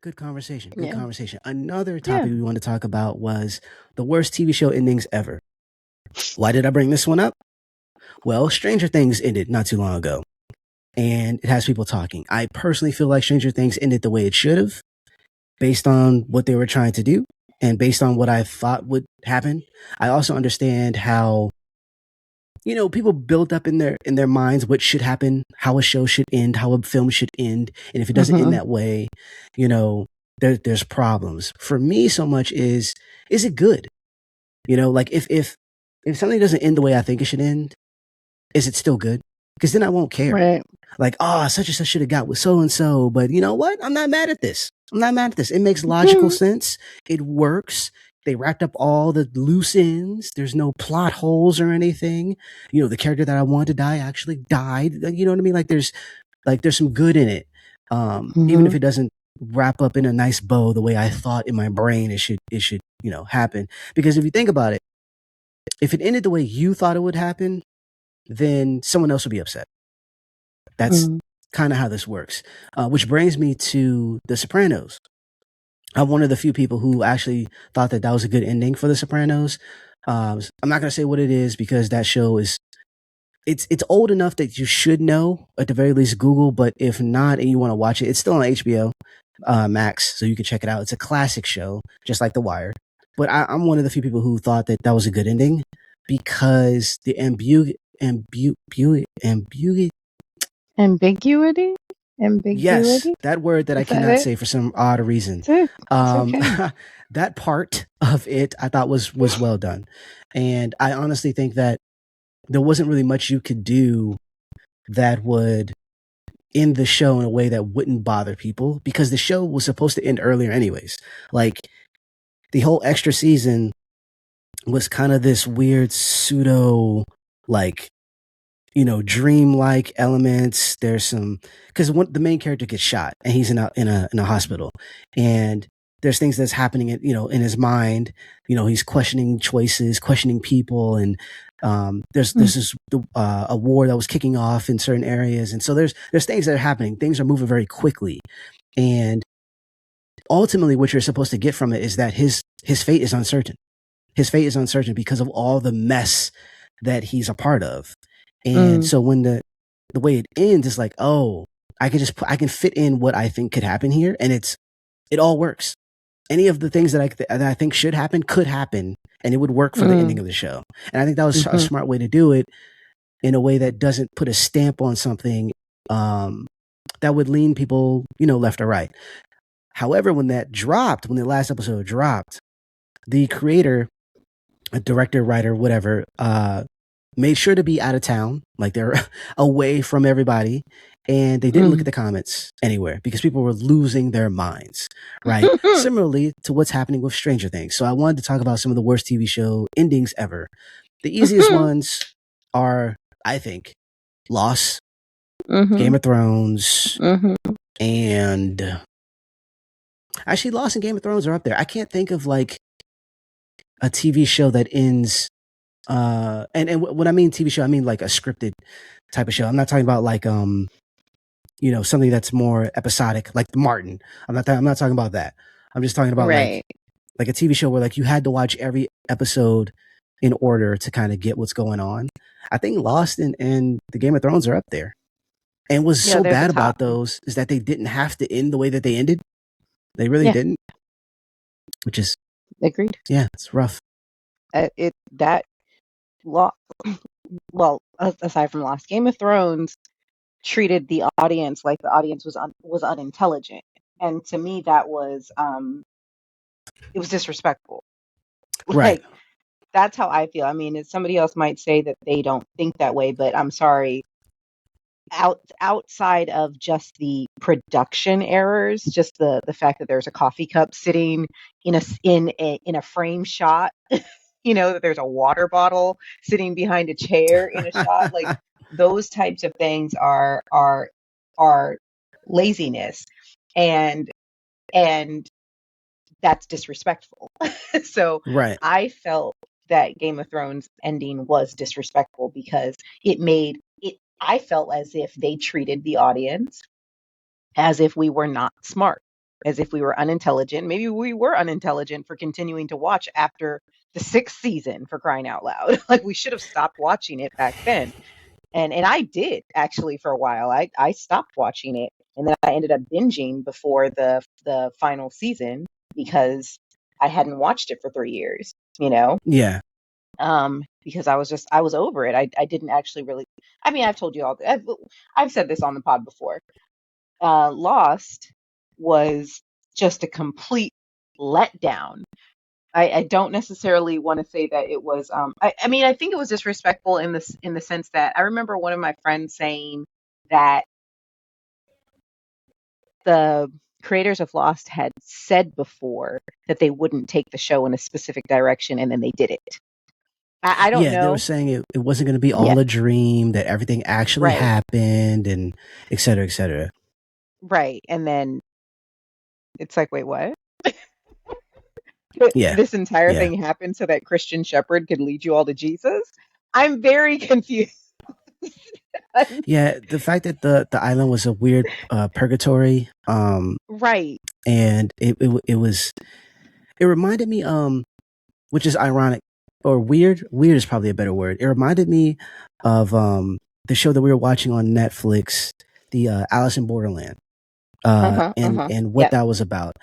Good conversation. Good Yeah. conversation. Another Yeah. topic we want to talk about was the worst TV show endings ever. Why did I bring this one up? Well, Stranger Things ended not too long ago, and it has people talking. I personally feel like Stranger Things ended the way it should have, based on what they were trying to do and based on what I thought would happen. I also understand how, people build up in their minds what should happen, how a show should end, how a film should end, and if it doesn't end that way, there's problems. For me, so much is it good? Like if something doesn't end the way I think it should end, is it still good? Because then I won't care. Right. Like, such and such should have got with so and so, but you know what? I'm not mad at this. It makes logical sense. It works. They wrapped up all the loose ends. There's no plot holes or anything. The character that I wanted to die actually died. You know what I mean? Like there's some good in it. Even if it doesn't wrap up in a nice bow the way I thought in my brain it should happen. Because if you think about it, if it ended the way you thought it would happen, then someone else would be upset. That's kind of how this works. Which brings me to The Sopranos. I'm one of the few people who actually thought that was a good ending for The Sopranos. I'm not going to say what it is because that show is it's old enough that you should know, at the very least Google, but if not and you want to watch it, it's still on HBO Max, so you can check it out. It's a classic show, just like The Wire. But I'm one of the few people who thought that was a good ending because the ambiguity. Yes, that word that I cannot say for some odd reason. That part of it I thought was well done. And I honestly think that there wasn't really much you could do that would end the show in a way that wouldn't bother people because the show was supposed to end earlier anyways. Like the whole extra season was kind of this weird pseudo dream-like elements. There's some because the main character gets shot and he's in a hospital, and there's things that's happening in his mind. He's questioning choices, questioning people, and there's this a war that was kicking off in certain areas, and so there's things that are happening. Things are moving very quickly, and ultimately, what you're supposed to get from it is that his fate is uncertain. His fate is uncertain because of all the mess that he's a part of. And so when the way it ends is like, I can fit in what I think could happen here, and it all works. Any of the things that I think should happen could happen, and it would work for the ending of the show. And I think that was a smart way to do it in a way that doesn't put a stamp on something that would lean people, left or right. However, when the last episode dropped, the creator, a director, writer, whatever, made sure to be out of town, like they're away from everybody, and they didn't look at the comments anywhere because people were losing their minds, right? Similarly to what's happening with Stranger Things. So I wanted to talk about some of the worst TV show endings ever. The easiest ones are, I think, Lost, Game of Thrones, and actually Lost and Game of Thrones are up there. I can't think of like a TV show that ends and when I mean TV show, I mean like a scripted type of show. I'm not talking about like something that's more episodic, like Martin. I'm not talking about that. I'm just talking about like a TV show where like you had to watch every episode in order to kind of get what's going on. I think Lost and the Game of Thrones are up there. And what's so bad about those is that they didn't have to end the way that they ended. They really didn't. Which is agreed. Yeah, it's rough. Well, aside from Lost, Game of Thrones treated the audience like the audience was unintelligent, and to me that was it was disrespectful. Right. Like that's how I feel. I mean, somebody else might say that they don't think that way, but I'm sorry. Outside of just the production errors, just the fact that there's a coffee cup sitting in a frame shot, that there's a water bottle sitting behind a chair in a shot, like those types of things are laziness, and that's disrespectful. So right. I felt that Game of Thrones ending was disrespectful because I felt as if they treated the audience as if we were not smart as if we were unintelligent. Maybe we were unintelligent for continuing to watch after the 6th season, for crying out loud. Like, we should have stopped watching it back then. And I did actually for a while. I stopped watching it, and then I ended up binging before the final season because I hadn't watched it for 3 years, you know? Yeah. Because I was over it. I didn't actually really. I mean, I've told you all. I've said this on the pod before. Lost was just a complete letdown. I don't necessarily want to say that it was. I mean, I think it was disrespectful in the sense that I remember one of my friends saying that the creators of Lost had said before that they wouldn't take the show in a specific direction, and then they did it. I don't Yeah, they were know. saying it wasn't going to be Yeah, all a dream, that everything actually right, happened, and et cetera, et cetera. right. And then it's like, wait, what? Yeah, This entire yeah, thing happened so that Christian Shepherd could lead you all to Jesus? I'm very confused. yeah. The fact that the island was a weird purgatory, Right. and it reminded me, which is ironic or weird. Weird is probably a better word. It reminded me of the show that we were watching on Netflix, the Alice in Borderland, Uh-huh. Uh-huh. and what Yep. that was about.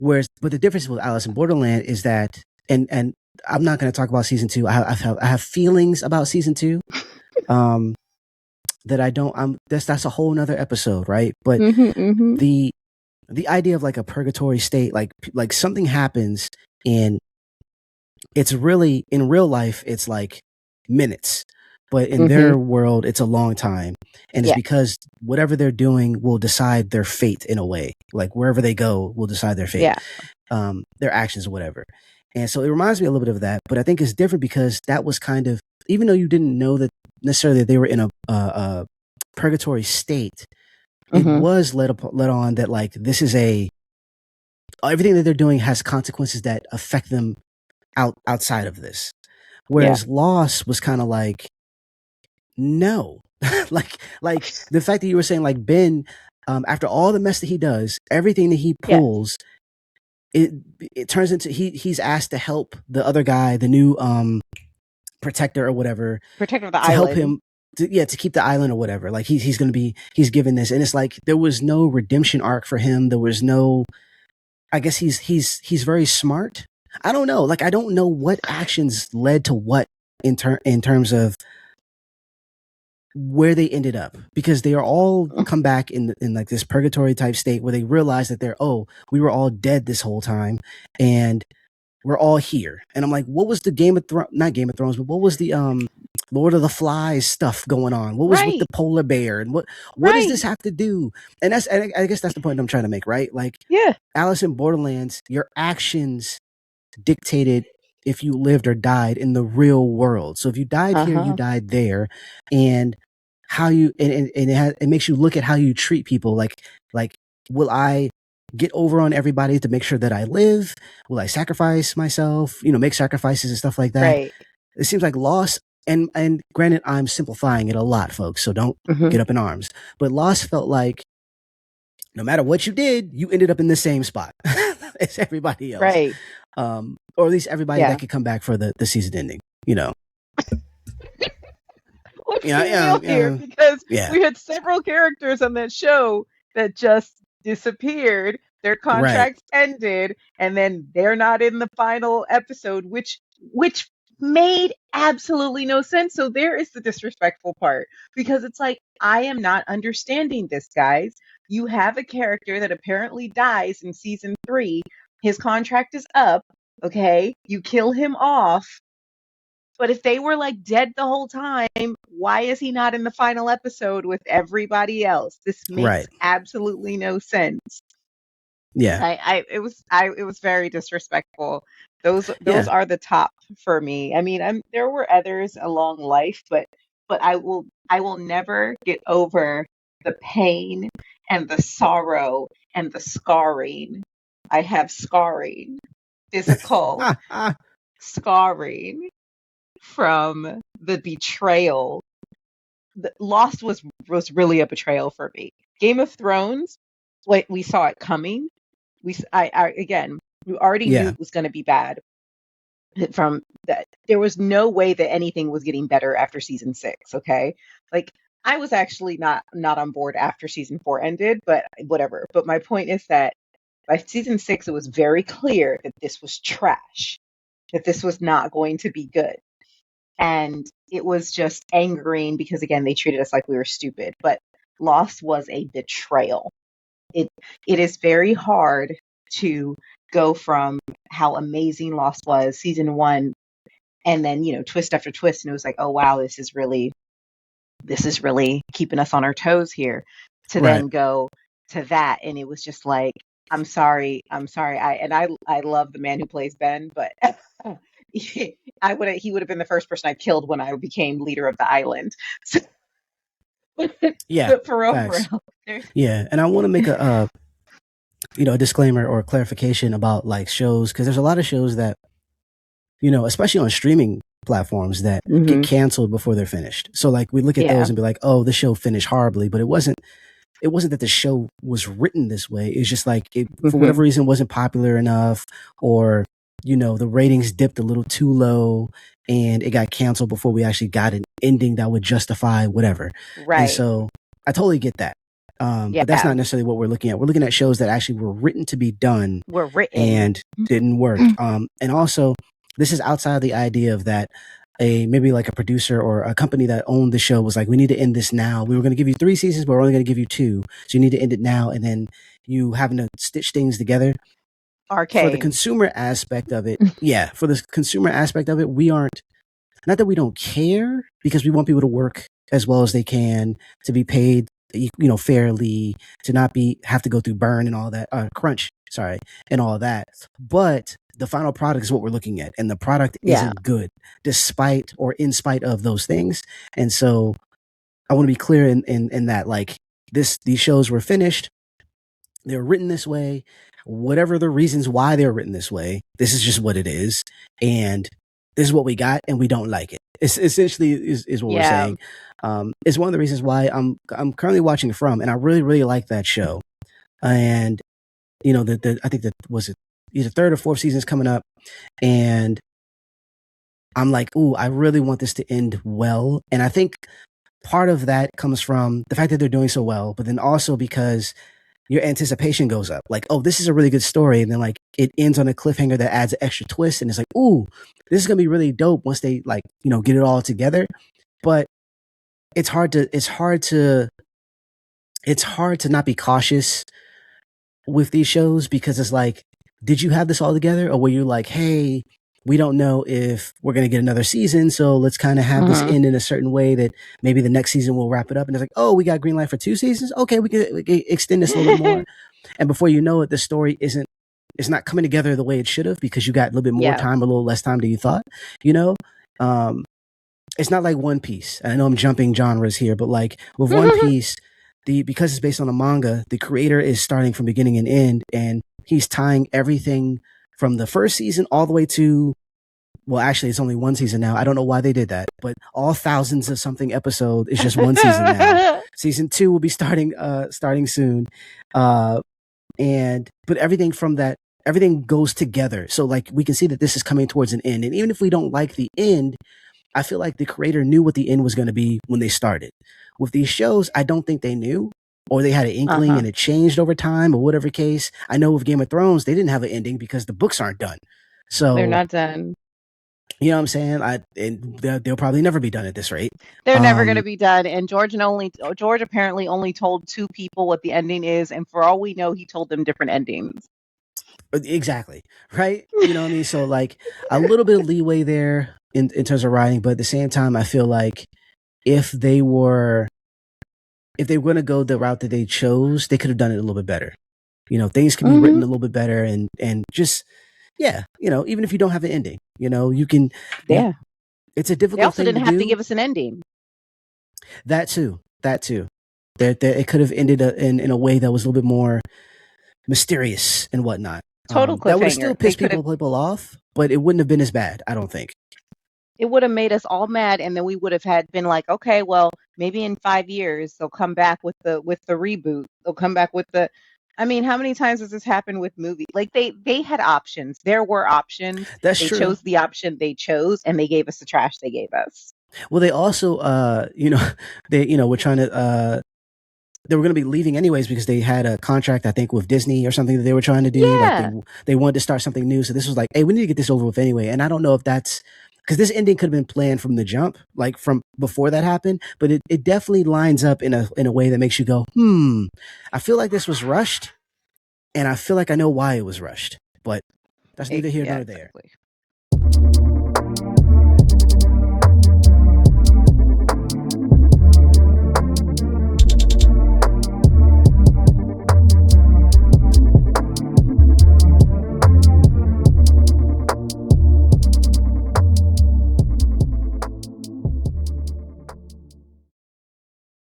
Whereas, but the difference with Alice in Borderland is that, and I'm not going to talk about season two. I have feelings about season two. Um, that I don't. That's a whole nother episode, right? But Mm-hmm. Mm-hmm. the the idea of like a purgatory state, like something happens, and it's really, in real life, it's like minutes, but in Mm-hmm. their world it's a long time, and it's Yeah. because whatever they're doing will decide their fate. In a way, like wherever they go will decide their fate, Yeah. their actions or whatever. And so it reminds me a little bit of that, but I think it's different because that was kind of, even though you didn't know that necessarily that they were in a purgatory state, it Mm-hmm. was let on that, like, this is a everything that they're doing has consequences that affect them outside of this. Yeah. Whereas Loss was kind of like, no, like the fact that you were saying, like, Ben, after all the mess that he does, everything that he Yeah. pulls, it it turns into he's asked to help the other guy, the new protector or whatever, Protector of the to help island. him. To keep the island or whatever. Like he's given this, and it's like there was no redemption arc for him. There was no. I guess he's very smart. I don't know. Like, I don't know what actions led to what in terms of where they ended up, because they are all come back in like this purgatory type state where they realize that we were all dead this whole time, and we're all here. And I'm like, what was the Game of Thrones, not Game of Thrones, but what was the Lord of the Flies stuff going on? What was with the Right. polar bear, and what does this Right. have to do? And I guess that's the point I'm trying to make, right? Like, Yeah. Alice in Borderlands, your actions dictated if you lived or died in the real world. So if you died here, you Uh-huh. died there, and how you and it makes you look at how you treat people. Like, will I get over on everybody to make sure that I live? Will I sacrifice myself? Make sacrifices and stuff like that. Right. It seems like Lost, and granted, I'm simplifying it a lot, folks, so don't Mm-hmm. get up in arms. But Lost felt like no matter what you did, you ended up in the same spot as everybody else. Right. Or at least everybody Yeah. that could come back for the season ending. Let's Yeah, be yeah, real here, yeah, because yeah. we had several characters on that show that just disappeared. Their Right, contracts ended, and then they're not in the final episode, which made absolutely no sense. So there is the disrespectful part, because it's like, I am not understanding this, guys. You have a character that apparently dies in season 3. His contract is up. Okay, you kill him off. But if they were like dead the whole time, why is he not in the final episode with everybody else? This makes right. absolutely no sense. Yeah, It was very disrespectful. Those yeah. are the top for me. I mean, there were others along life, but I will never get over the pain and the sorrow and the scarring. I have scarring, physical scarring from the betrayal. Lost was really a betrayal for me. Game of Thrones, like, we saw it coming. Again, we already knew Yeah. it was going to be bad from that. There was no way that anything was getting better after season 6. Okay. Like, I was actually not on board after season 4 ended, but whatever. But my point is that by season 6, it was very clear that this was trash, that this was not going to be good. And it was just angering because, again, they treated us like we were stupid. But Lost was a betrayal. It it is very hard to go from how amazing Lost was season 1, and then, twist after twist, and it was like, oh wow, this is really keeping us on our toes here, to Right. then go to that, and it was just like, I'm sorry, I love the man who plays Ben, but he would have been the first person I killed when I became leader of the island. So, Yeah. but for Facts. real, there's Yeah. And I want to make a disclaimer or clarification about like shows, because there's a lot of shows that, especially on streaming platforms, that get hmm canceled before they're finished. So like we look at yeah. those and be like, oh, the show finished horribly, but it wasn't that the show was written this way. It's just like it, for hmm whatever reason, wasn't popular enough, or the ratings dipped a little too low, and it got canceled before we actually got an ending that would justify whatever. And Right. so I totally get that. But that's Yeah. not necessarily what we're looking at. We're looking at shows that actually were written to be done We're written. and didn't work. And also, this is outside the idea of that maybe like a producer or a company that owned the show was like, we need to end this now. We were going to give you 3 seasons, but we're only going to give you 2. So you need to end it now. And then you having to stitch things together. For the Arcane. consumer aspect of it, yeah, for the consumer aspect of it, we aren't, not that we don't care, because we want people to work as well as they can, to be paid, fairly, to not have to go through burn and all that, crunch, sorry, and all that. But the final product is what we're looking at, and the product Yeah. isn't good, despite or in spite of those things. And so I want to be clear in that, like, these shows were finished, they were written this way, whatever the reasons why they're written this way, this is just what it is, and this is what we got, and we don't like it. It's essentially is what we're Yeah. saying. It's one of the reasons why I'm currently watching From, and I really really like that show. And I think that was it, either third or fourth season's coming up, and I'm like, ooh, I really want this to end well. And I think part of that comes from the fact that they're doing so well, but then also because your anticipation goes up. Like, oh, this is a really good story. And then like it ends on a cliffhanger that adds an extra twist. And it's like, ooh, this is gonna be really dope once they like, get it all together. But it's hard to not be cautious with these shows, because it's like, did you have this all together? Or were you like, hey, we don't know if we're going to get another season, so let's kind of have this hmm end in a certain way that maybe the next season we'll wrap it up. And it's like, oh, we got green light for 2 seasons. Okay, we can extend this a little bit more. And before you know it, the story it's not coming together the way it should have, because you got a little bit more Yeah. time, a little less time than you thought. You know, um, it's not like One Piece. And I know I'm jumping genres here, but like with One Piece, because it's based on a manga, the creator is starting from beginning and end, and he's tying everything from the first season all the way to, well, actually, it's only one season now. I don't know why they did that, but all thousands of something episode is just one season now. Season 2 will be starting soon, and but everything from that, everything goes together. So like we can see that this is coming towards an end, and even if we don't like the end, I feel like the creator knew what the end was going to be when they started. With these shows, I don't think they knew, or they had an inkling uh-huh. and it changed over time, or whatever case. I know with Game of Thrones, they didn't have an ending because the books aren't done. They're So, not done. you know what I'm saying? And they'll probably never be done at this rate. They're never going to Um, be done. And George apparently only told 2 people what the ending is, and for all we know, he told them different endings. exactly. Right. You know what I mean? So like a little bit of leeway there in terms of writing, but at the same time, I feel like if they were going to go the route that they chose, they could have done it a little bit better. Things can be hmm written a little bit better, and just, yeah, even if you don't have an ending, you can, you, Yeah. it's a They difficult also thing to didn't have to do. give us an ending. That too. That it could have ended in a way that was a little bit more mysterious and whatnot. Total That would have still cliffhanger. They pissed could have. people off, but it wouldn't have been as bad, I don't think. It would have made us all mad, and then we would have had been like, okay, well, maybe in 5 years they'll come back with the reboot. They'll come back with the. I mean, how many times has this happened with movies? Like they had options. There were options. That's They true. chose the option they chose, and they gave us the trash they gave us. Well, they also, they, were trying to, they were going to be leaving anyways because they had a contract, I think, with Disney or something that they were trying to do. Like Yeah, they wanted to start something new. So this was like, hey, we need to get this over with anyway. And I don't know if that's because this ending could have been planned from the jump, like from before that happened. But it definitely lines up in a way that makes you go, I feel like this was rushed, and I feel like I know why it was rushed. But that's neither here yeah, nor there. exactly.